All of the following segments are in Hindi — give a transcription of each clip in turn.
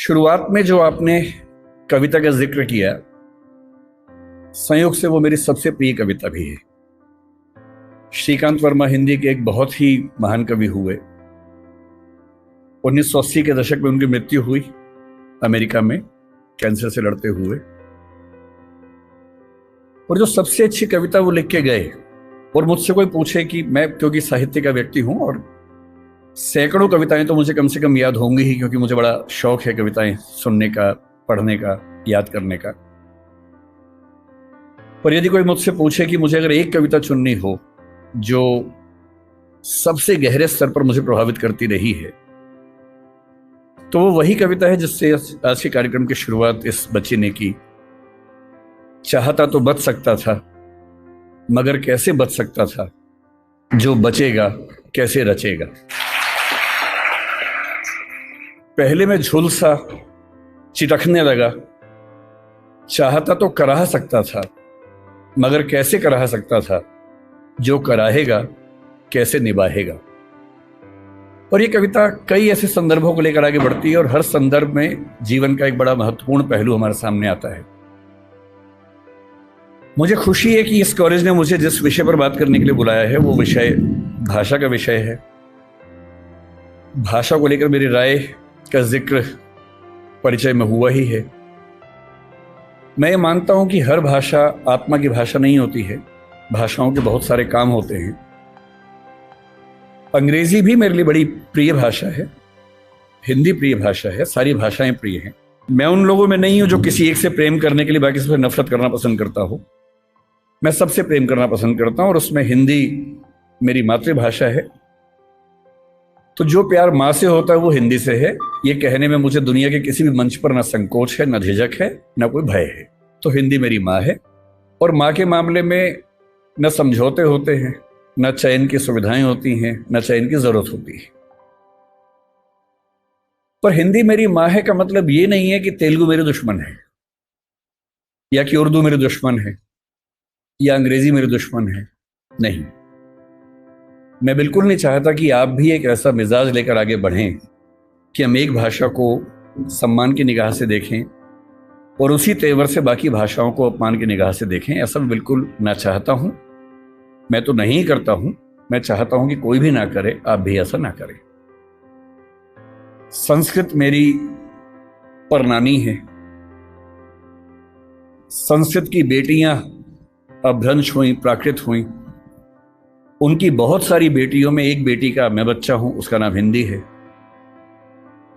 शुरुआत में जो आपने कविता का जिक्र किया, संयोग से वो मेरी सबसे प्रिय कविता भी है। श्रीकांत वर्मा हिंदी के एक बहुत ही महान कवि हुए। 1980 के दशक में उनकी मृत्यु हुई अमेरिका में कैंसर से लड़ते हुए। और जो सबसे अच्छी कविता वो लिख के गए, और मुझसे कोई पूछे कि मैं, क्योंकि साहित्य का व्यक्ति हूं और सैकड़ों कविताएं तो मुझे कम से कम याद होंगी ही, क्योंकि मुझे बड़ा शौक है कविताएं सुनने का, पढ़ने का, याद करने का। पर यदि कोई मुझसे पूछे कि मुझे अगर एक कविता चुननी हो जो सबसे गहरे स्तर पर मुझे प्रभावित करती रही है, तो वो वही कविता है जिससे आज के कार्यक्रम की शुरुआत इस बच्चे ने की। चाहता तो बच सकता था, मगर कैसे बच सकता था, जो बचेगा कैसे रचेगा। पहले मैं झुलसा चिटकने लगा, चाहता तो कराह सकता था, मगर कैसे कराह सकता था, जो कराहेगा कैसे निभाएगा। और ये कविता कई ऐसे संदर्भों को लेकर आगे बढ़ती है, और हर संदर्भ में जीवन का एक बड़ा महत्वपूर्ण पहलू हमारे सामने आता है। मुझे खुशी है कि इस कॉलेज ने मुझे जिस विषय पर बात करने के लिए बुलाया है, वो विषय भाषा का विषय है। भाषा को लेकर मेरी राय का जिक्र परिचय में हुआ ही है। मैं ये मानता हूं कि हर भाषा आत्मा की भाषा नहीं होती है, भाषाओं के बहुत सारे काम होते हैं। अंग्रेजी भी मेरे लिए बड़ी प्रिय भाषा है, हिंदी प्रिय भाषा है, सारी भाषाएं प्रिय हैं। मैं उन लोगों में नहीं हूं जो किसी एक से प्रेम करने के लिए बाकी से नफरत करना पसंद करता हूं। मैं सबसे प्रेम करना पसंद करता हूं, और उसमें हिंदी मेरी मातृभाषा है। तो जो प्यार माँ से होता है वो हिंदी से है, ये कहने में मुझे दुनिया के किसी भी मंच पर ना संकोच है, ना झिझक है, ना कोई भय है। तो हिंदी मेरी माँ है, और माँ के मामले में न समझौते होते हैं, न चयन की सुविधाएं होती हैं, न चयन की जरूरत होती है। पर हिंदी मेरी माँ है का मतलब ये नहीं है कि तेलुगु मेरे दुश्मन है, या कि उर्दू मेरे दुश्मन है, या अंग्रेजी मेरे दुश्मन है। नहीं, मैं बिल्कुल नहीं चाहता कि आप भी एक ऐसा मिजाज लेकर आगे बढ़ें कि हम एक भाषा को सम्मान की निगाह से देखें और उसी तेवर से बाकी भाषाओं को अपमान की निगाह से देखें। ऐसा मैं बिल्कुल ना चाहता हूं, मैं तो नहीं करता हूं। मैं चाहता हूं कि कोई भी ना करे, आप भी ऐसा ना करें। संस्कृत मेरी परनानी है। संस्कृत की बेटियां अपभ्रंश हुई, प्राकृत हुई। उनकी बहुत सारी बेटियों में एक बेटी का मैं बच्चा हूं, उसका नाम हिंदी है।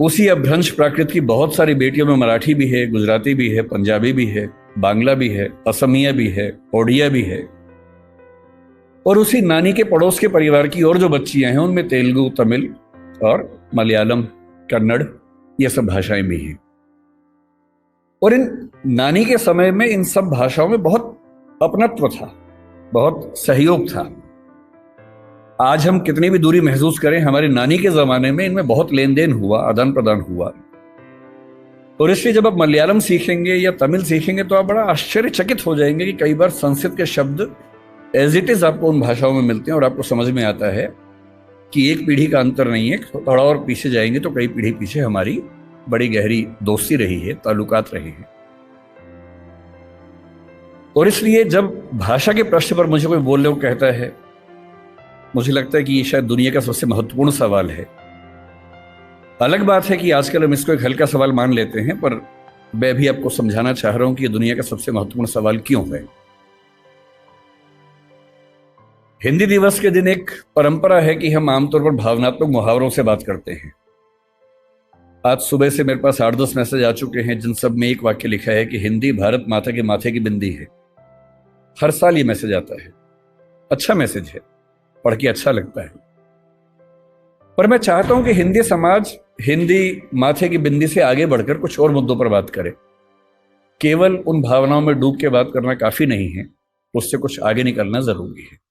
उसी अपभ्रंश प्राकृत की बहुत सारी बेटियों में मराठी भी है, गुजराती भी है, पंजाबी भी है, बांग्ला भी है, असमिया भी है, ओडिया भी है। और उसी नानी के पड़ोस के परिवार की और जो बच्चियां हैं, उनमें तेलुगु, तमिल और मलयालम, कन्नड़, ये सब भाषाएं भी हैं। और इन नानी के समय में इन सब भाषाओं में बहुत अपनत्व था, बहुत सहयोग था। आज हम कितनी भी दूरी महसूस करें, हमारी नानी के जमाने में इनमें बहुत लेन देन हुआ, आदान प्रदान हुआ। और इसलिए जब आप मलयालम सीखेंगे या तमिल सीखेंगे तो आप बड़ा आश्चर्यचकित हो जाएंगे कि कई बार संस्कृत के शब्द एज इट इज आपको उन भाषाओं में मिलते हैं, और आपको समझ में आता है कि एक पीढ़ी का अंतर नहीं है। थोड़ा और पीछे जाएंगे तो कई पीढ़ी पीछे हमारी बड़ी गहरी दोस्ती रही है, ताल्लुकात रहे हैं। और इसलिए जब भाषा के प्रश्न पर मुझे कोई बोलने को कहता है, मुझे लगता है कि ये शायद दुनिया का सबसे महत्वपूर्ण सवाल है। अलग बात है कि आजकल हम इसको एक हल्का सवाल मान लेते हैं, पर मैं भी आपको समझाना चाह रहा हूं कि ये दुनिया का सबसे महत्वपूर्ण सवाल क्यों है। हिंदी दिवस के दिन एक परंपरा है कि हम आमतौर पर भावनात्मक मुहावरों से बात करते हैं। आज सुबह से मेरे पास 8-10 मैसेज आ चुके हैं, जिन सब में एक वाक्य लिखा है कि हिंदी भारत माता के माथे की बिंदी है। हर साल ये मैसेज आता है, अच्छा मैसेज है, पढ़ के अच्छा लगता है। पर मैं चाहता हूं कि हिंदी समाज हिंदी माथे की बिंदी से आगे बढ़कर कुछ और मुद्दों पर बात करे। केवल उन भावनाओं में डूब के बात करना काफी नहीं है, उससे कुछ आगे निकलना जरूरी है।